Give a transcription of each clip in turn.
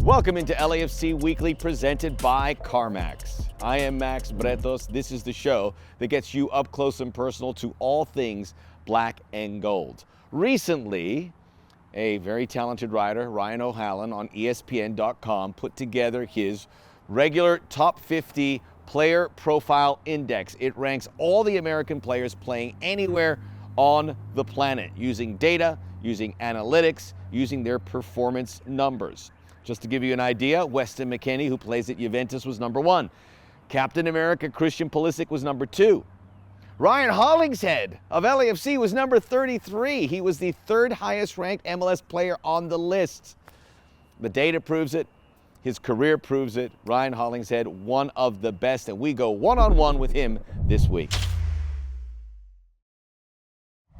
Welcome into LAFC Weekly presented by Carmax. I am Max Bretos. This is the show that gets you up close and personal to all things black and gold. Recently, a very talented writer, Ryan O'Halloran on ESPN.com, put together his regular top 50 player profile index. It ranks all the American players playing anywhere on the planet using data, using analytics, using their performance numbers. Just to give you an idea, Weston McKennie, who plays at Juventus, was number 1. Captain America Christian Pulisic was number 2. Ryan Hollingshead of LAFC was number 33. He was the 3rd highest ranked MLS player on the list. The data proves it. His career proves it. Ryan Hollingshead, one of the best, and we go one-on-one with him this week.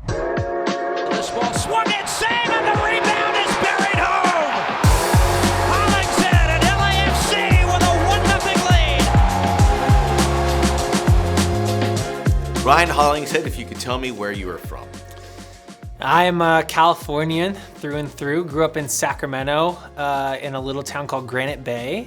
This ball swung in, save, and the rebound is buried home! Hollingshead and LAFC with a 1-0 lead. Ryan Hollingshead, if you could tell me where you are from. I'm a Californian through and through. Grew up in Sacramento in a little town called Granite Bay,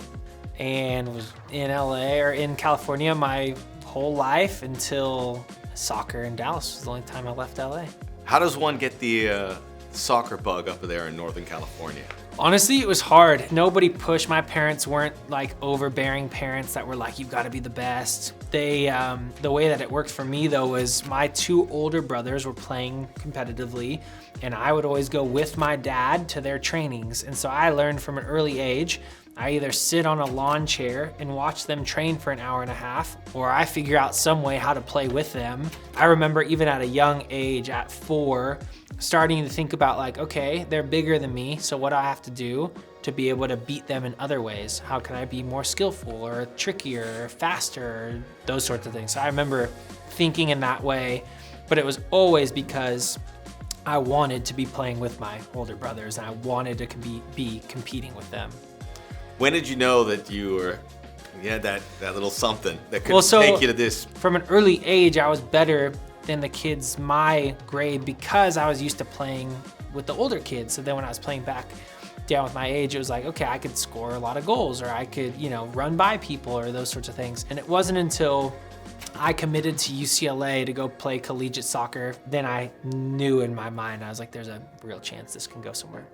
and was in LA or in California my whole life until soccer in Dallas was the only time I left LA. How does one get the soccer bug up there in Northern California? Honestly, it was hard. Nobody pushed. My parents weren't like overbearing parents that were like, you've got to be the best. They, the way that it worked for me though was my 2 older brothers were playing competitively, and I would always go with my dad to their trainings. And so I learned from an early age, I either sit on a lawn chair and watch them train for an hour and a half, or I figure out some way how to play with them. I remember even at a young age, at 4, starting to think about like, okay, they're bigger than me, so what do I have to do to be able to beat them in other ways? How can I be more skillful or trickier or faster, or those sorts of things? So I remember thinking in that way, but it was always because I wanted to be playing with my older brothers and I wanted to be competing with them. When did you know that you had that little something that could take you to this? From an early age, I was better than the kids my grade because I was used to playing with the older kids. So then when I was playing back down with my age, it was like, okay, I could score a lot of goals, or I could, run by people, or those sorts of things. And it wasn't until I committed to UCLA to go play collegiate soccer, then I knew in my mind, I was like, there's a real chance this can go somewhere.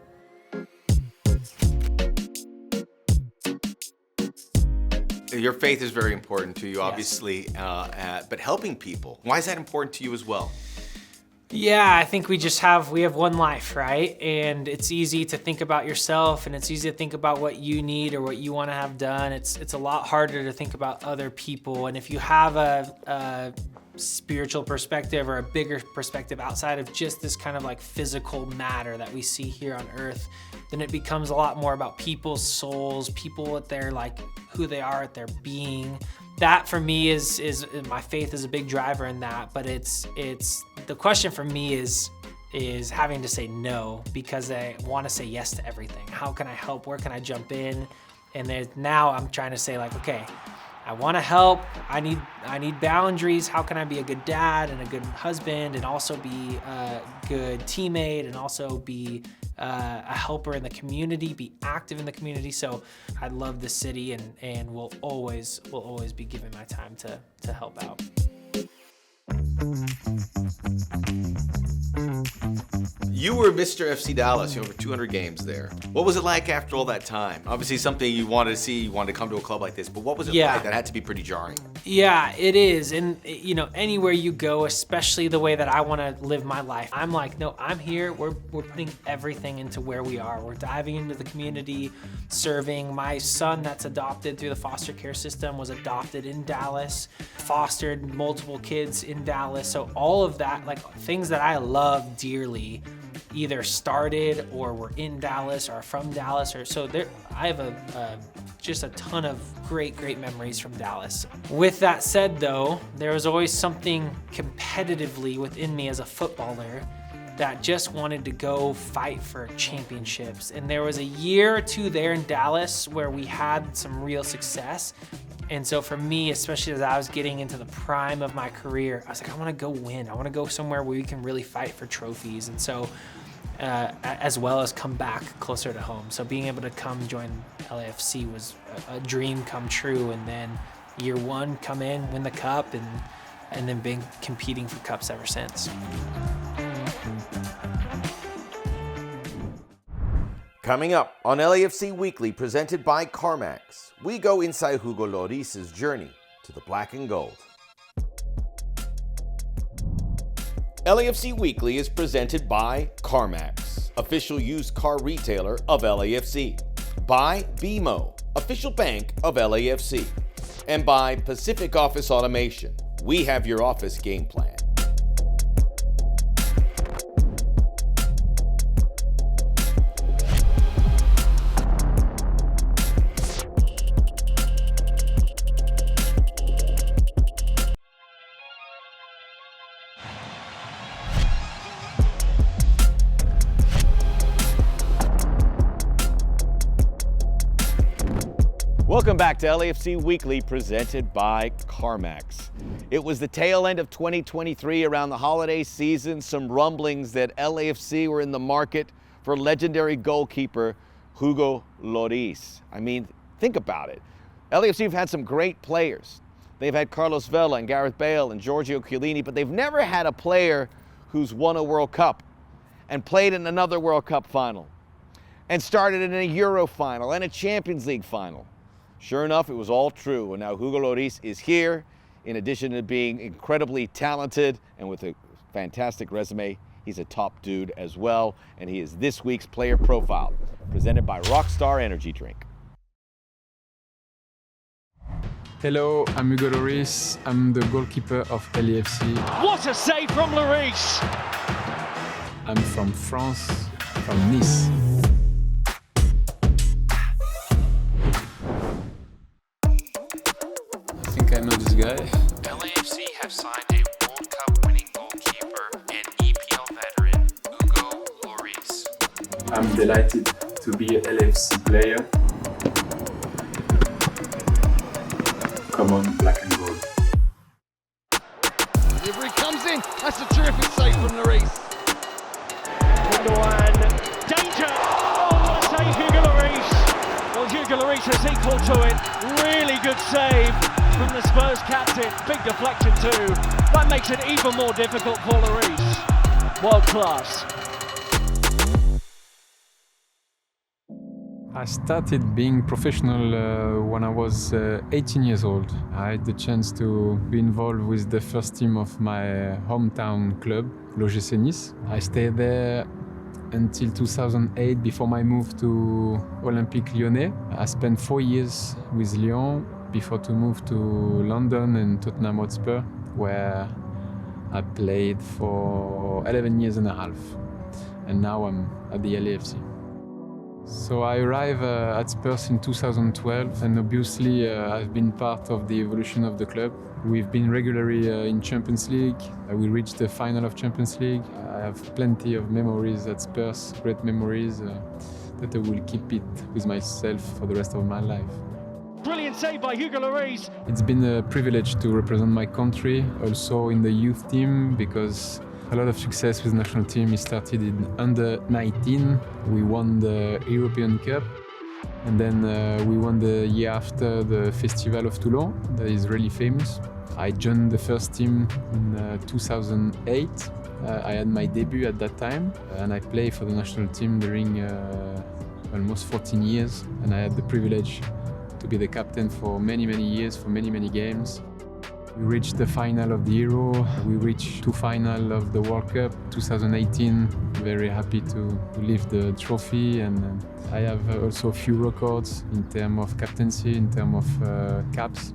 Your faith is very important to you, obviously, Yes. but helping people, why is that important to you as well? Yeah, I think we have one life, right? And it's easy to think about yourself, and it's easy to think about what you need or what you want to have done. It's a lot harder to think about other people. And if you have a spiritual perspective or a bigger perspective outside of just this kind of like physical matter that we see here on earth, then it becomes a lot more about people's souls, people what they're like, who they are at their being. That for me is my faith is a big driver in that, but it's the question for me is having to say no because I want to say yes to everything. How can I help? Where can I jump in? And now I'm trying to say like, okay, I want to help. I need boundaries. How can I be a good dad and a good husband, and also be a good teammate, and also be a helper in the community, be active in the community? So I love the city, and will always be giving my time to help out. You were Mr. FC Dallas, over 200 games there. What was it like after all that time? Obviously something you wanted to see, you wanted to come to a club like this, but what was it like? That had to be pretty jarring. Yeah, it is. And anywhere you go, especially the way that I want to live my life, I'm like, no, I'm here. We're putting everything into where we are. We're diving into the community, serving. My son that's adopted through the foster care system was adopted in Dallas, fostered multiple kids in Dallas. So all of that, like things that I love dearly, either started or were in Dallas or from Dallas, or so there. I have just a ton of great memories from Dallas. With that said though, there was always something competitively within me as a footballer that just wanted to go fight for championships. And there was a year or two there in Dallas where we had some real success. And so for me, especially as I was getting into the prime of my career, I was like, I want to go win. I want to go somewhere where we can really fight for trophies. And so as well as come back closer to home. So being able to come join LAFC was a dream come true. And then year one, come in, win the cup, and then been competing for cups ever since. Coming up on LAFC Weekly, presented by Carmax, we go inside Hugo Lloris' journey to the black and gold. LAFC Weekly is presented by Carmax, official used car retailer of LAFC, by BMO, official bank of LAFC, and by Pacific Office Automation. We have your office game plan. Welcome back to LAFC Weekly, presented by Carmax. It was the tail end of 2023, around the holiday season, some rumblings that LAFC were in the market for legendary goalkeeper Hugo Lloris. I mean, think about it. LAFC have had some great players. They've had Carlos Vela and Gareth Bale and Giorgio Chiellini, but they've never had a player who's won a World Cup and played in another World Cup final and started in a Euro final and a Champions League final. Sure enough, it was all true, and now Hugo Lloris is here. In addition to being incredibly talented and with a fantastic resume, he's a top dude as well, and he is this week's Player Profile, presented by Rockstar Energy Drink. Hello, I'm Hugo Lloris. I'm the goalkeeper of LAFC. What a save from Lloris! I'm from France, from Nice. I know this guy. LAFC have signed a World Cup winning goalkeeper and EPL veteran, Hugo Lloris. I'm delighted to be an LAFC player. Come on, black and gold. Delivery comes in. That's a terrific save from Lloris. Bouanga, danger! Oh, what a save, Hugo Lloris! Well, Hugo Lloris has equal to it. Really good save from the Spurs captain. Big deflection too. That makes it even more difficult for Lloris. World class. I started being professional when I was 18 years old. I had the chance to be involved with the first team of my hometown club, l'OGC Nice. I stayed there until 2008 before my move to Olympique Lyonnais. I spent 4 years with Lyon before to move to London and Tottenham Hotspur, where I played for 11 years and a half. And now I'm at the LAFC. So I arrived at Spurs in 2012, and obviously I've been part of the evolution of the club. We've been regularly in Champions League. We reached the final of Champions League. I have plenty of memories at Spurs, great memories that I will keep it with myself for the rest of my life. Brilliant save by Hugo Lloris. It's been a privilege to represent my country, also in the youth team, because a lot of success with the national team. It started in under 19. We won the European Cup, and then we won the year after the Festival of Toulon, that is really famous. I joined the first team in 2008. I had my debut at that time, and I played for the national team during almost 14 years, and I had the privilege to be the captain for many years, for many games. We reached the final of the Euro, we reached 2 finals of the World Cup 2018. Very happy to lift the trophy, and I have also a few records in terms of captaincy, in terms of caps.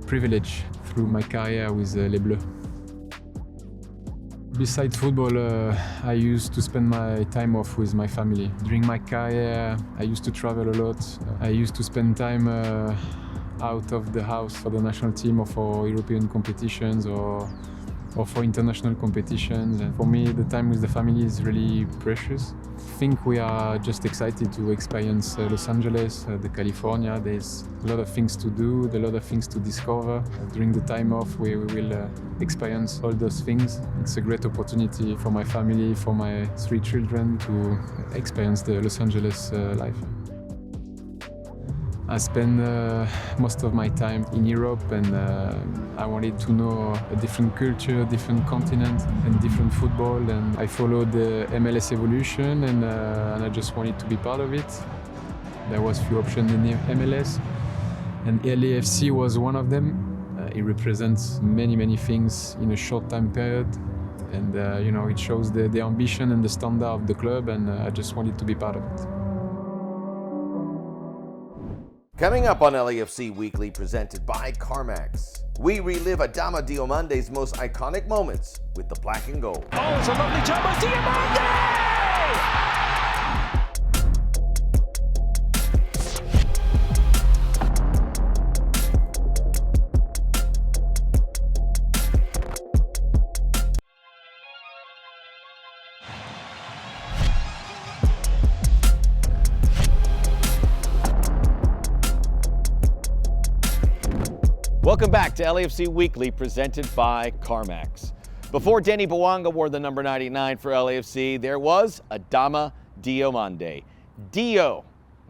Privilege through my career with Les Bleus. Besides football, I used to spend my time off with my family. During my career, I used to travel a lot. I used to spend time out of the house for the national team or for European competitions or or for international competitions. And for me, the time with the family is really precious. I think we are just excited to experience Los Angeles, the California. There's a lot of things to do, a lot of things to discover. During the time off, we will experience all those things. It's a great opportunity for my family, for my 3 children to experience the Los Angeles life. I spend most of my time in Europe, and I wanted to know a different culture, different continent, and different football. And I followed the MLS evolution, and I just wanted to be part of it. There was few options in the MLS, and LAFC was one of them. It represents many things in a short time period, and it shows the ambition and the standard of the club, and I just wanted to be part of it. Coming up on LAFC Weekly, presented by Carmax, we relive Adama Diomande's most iconic moments with the black and gold. Oh, it's a lovely jump by Diomande! Welcome back to LAFC Weekly, presented by Carmax. Before Denny Bouanga wore the number 99 for LAFC, there was Adama Diomande. Dio.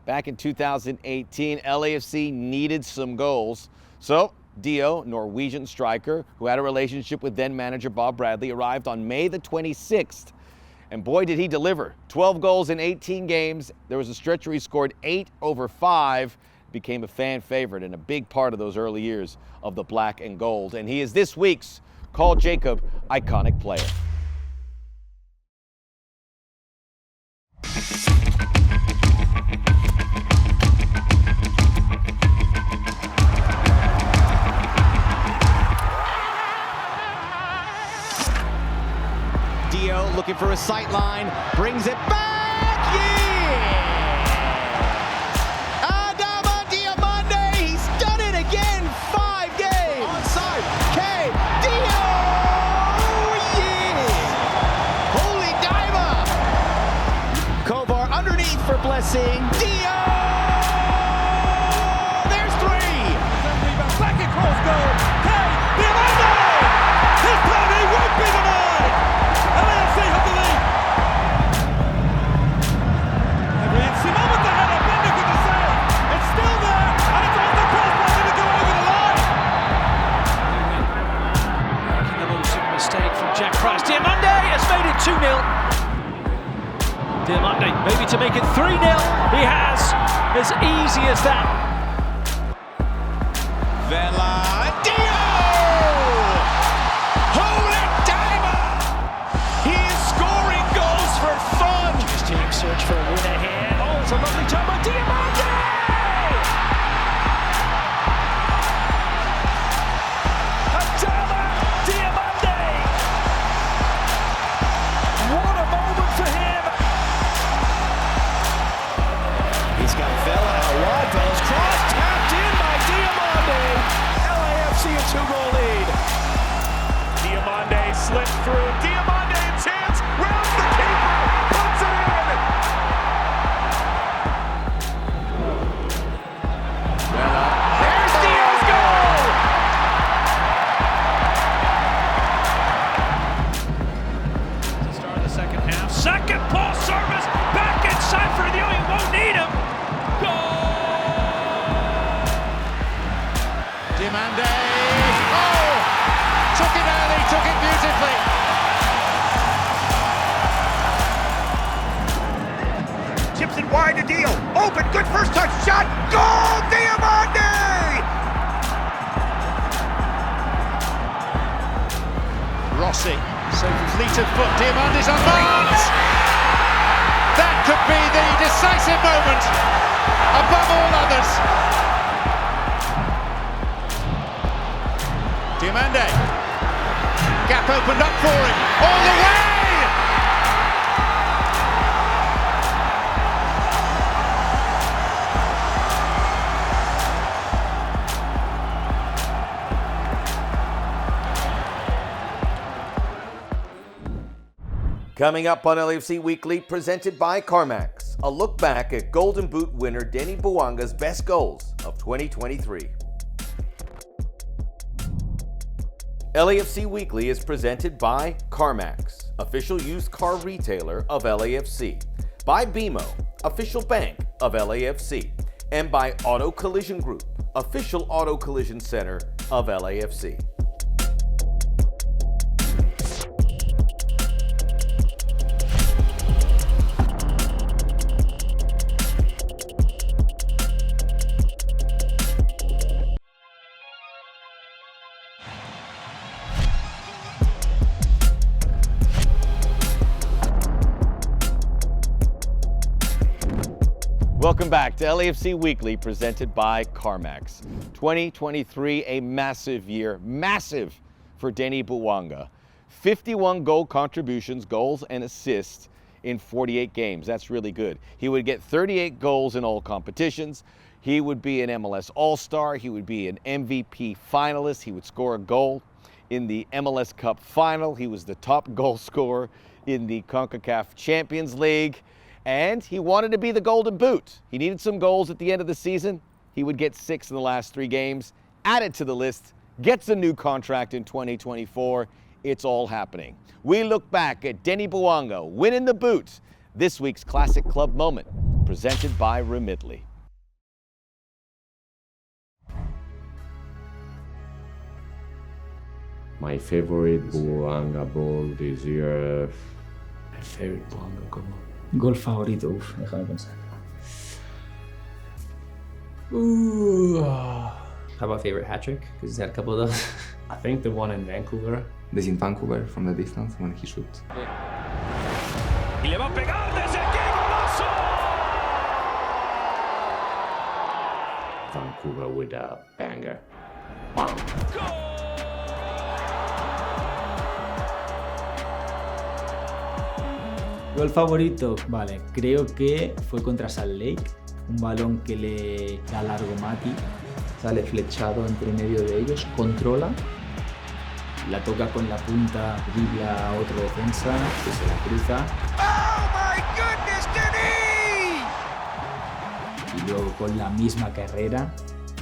Back in 2018, LAFC needed some goals. So Dio, Norwegian striker, who had a relationship with then-manager Bob Bradley, arrived on May the 26th. And boy, did he deliver. 12 goals in 18 games. There was a stretch where he scored 8 over 5. Became a fan favorite and a big part of those early years of the black and gold. And he is this week's Call Jacob Iconic Player. Dio looking for a sight line, brings it back, yeah! For blessing, Dio! There's 3! Back across goal, Diomande! This time he won't be denied! LAFC have the lead! Every instant moment the header, Bender with the save! It's still there, and it's on the crossbar, did it go over the line? Making a little simple mistake from Jack Price. Diomande has made it 2-0. Diomande, maybe to make it 3-0. He has, as easy as that. Vela, Dio! Holy diamond! He is scoring goals for fun! His team search for a winner here. Oh, it's a lovely time by Diomande! Adama Diomande! What a moment for him! He's got Vela out wide. Vela's cross tapped in by Diomande. LAFC a 2-goal lead. Diomande slipped through. Diomande in chance. Rounds the keeper. Puts it in. There's Dio's goal. To start the second half. Second ball service. Back inside for Dio. He won't need him. Diomande. Oh! Took it early, took it beautifully. Chips it wide to Dio. Open, good first touch shot. Goal, Diomande! Rossi, so fleet-of foot. Diomande's unmarked. That could be the decisive moment above all others. Diomande, gap opened up for him, all the way! Coming up on LAFC Weekly, presented by Carmax, a look back at Golden Boot winner Denny Bouanga's best goals of 2023. LAFC Weekly is presented by Carmax, official used car retailer of LAFC, by BMO, official bank of LAFC, and by Auto Collision Group, official auto collision center of LAFC. Welcome back to LAFC Weekly, presented by Carmax. 2023, a massive year, massive for Denny Bouanga. 51 goal contributions, goals and assists in 48 games. That's really good. He would get 38 goals in all competitions. He would be an MLS All-Star. He would be an MVP finalist. He would score a goal in the MLS Cup final. He was the top goal scorer in the CONCACAF Champions League. And he wanted to be the Golden Boot. He needed some goals at the end of the season. He would get 6 in the last 3 games, added to the list, gets a new contract in 2024. It's all happening. We look back at Denny Bouanga winning the boot, this week's Classic Club Moment, presented by Remitly. My favorite Bouanga ball this year. My favorite Bouanga goal. Gol favorito, déjame pensar. How about favorite hat trick? Because he's had a couple of those. I think the one in Vancouver. This in Vancouver from the distance when he shoots. Y le va a pegar desde aquí, golazo! Vancouver with a banger. Gol favorito, vale, creo que fue contra Salt Lake, un balón que le da largo Mati, sale flechado entre medio de ellos, controla, la toca con la punta, dribla a otro defensa, que se la cruza. Oh my goodness, Denny! Y luego con la misma carrera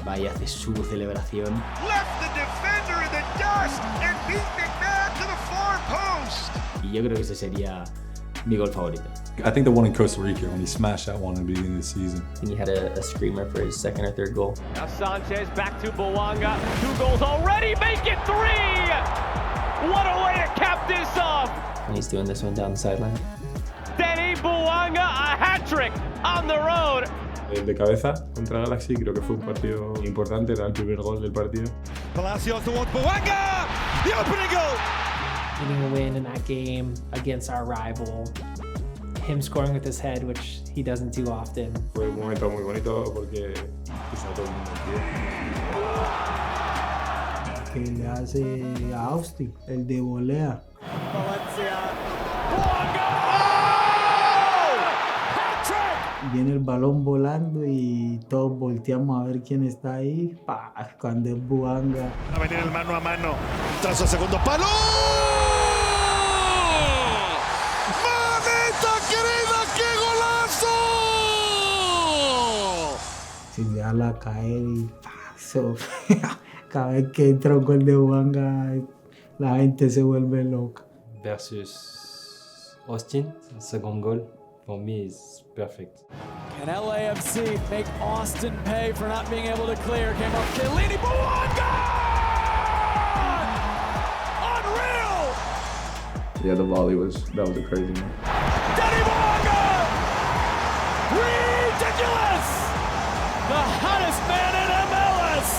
va y hace su celebración. Left the defender in the dust and beat McMahon to the far post. Y yo creo que ese sería mi gol favorito. I think the one in Costa Rica when he smashed that one at the beginning of the season. I think he had a screamer for his second or third goal. Now Sanchez back to Bouanga. 2 goals already, make it 3! What a way to cap this off! And he's doing this one down the sideline. Denny Bouanga, a hat trick on the road. El de cabeza contra Galaxy creo que fue un partido importante, era el primer gol del partido. Palacios towards Bouanga! The opening goal! Getting a win in that game against our rival, him scoring with his head, which he doesn't do often. Fue un momento muy bonito porque quizá todo el mundo entiende. Que le hace a Austin, el de volea. Viene el balón volando y todos volteamos a ver quién está ahí. ¡Pah! Cuando es Bouanga. Va a venir el mano a mano. Tras el segundo palo. ¡Mamita querida, qué golazo! Sin dejarla caer y paso. Cada vez que entra un gol de Bouanga, la gente se vuelve loca. Versus Austin, second goal, for me is perfect. Can LAFC make Austin pay for not being able to clear? Came up Chiellini, Bouanga! Unreal! Yeah, the volley that was a crazy one. Denny Bouanga! Ridiculous! The hottest man in MLS!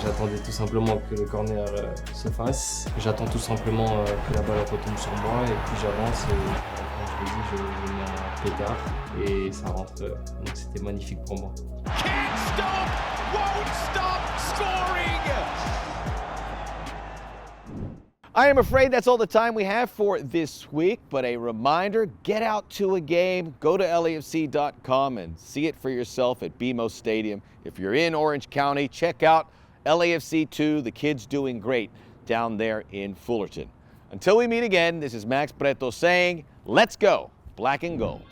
J'attendais tout simplement que le corner se fasse. J'attends tout simplement que la balle retombe sur moi et puis j'avance et quand je me dis je mets un pétard et ça rentre. Donc c'était magnifique pour moi. Can't stop, won't stop scoring! I am afraid that's all the time we have for this week, but a reminder, get out to a game, go to LAFC.com and see it for yourself at BMO Stadium. If you're in Orange County, check out LAFC 2, the kids doing great down there in Fullerton. Until we meet again, this is Max Bretos saying, let's go, black and gold.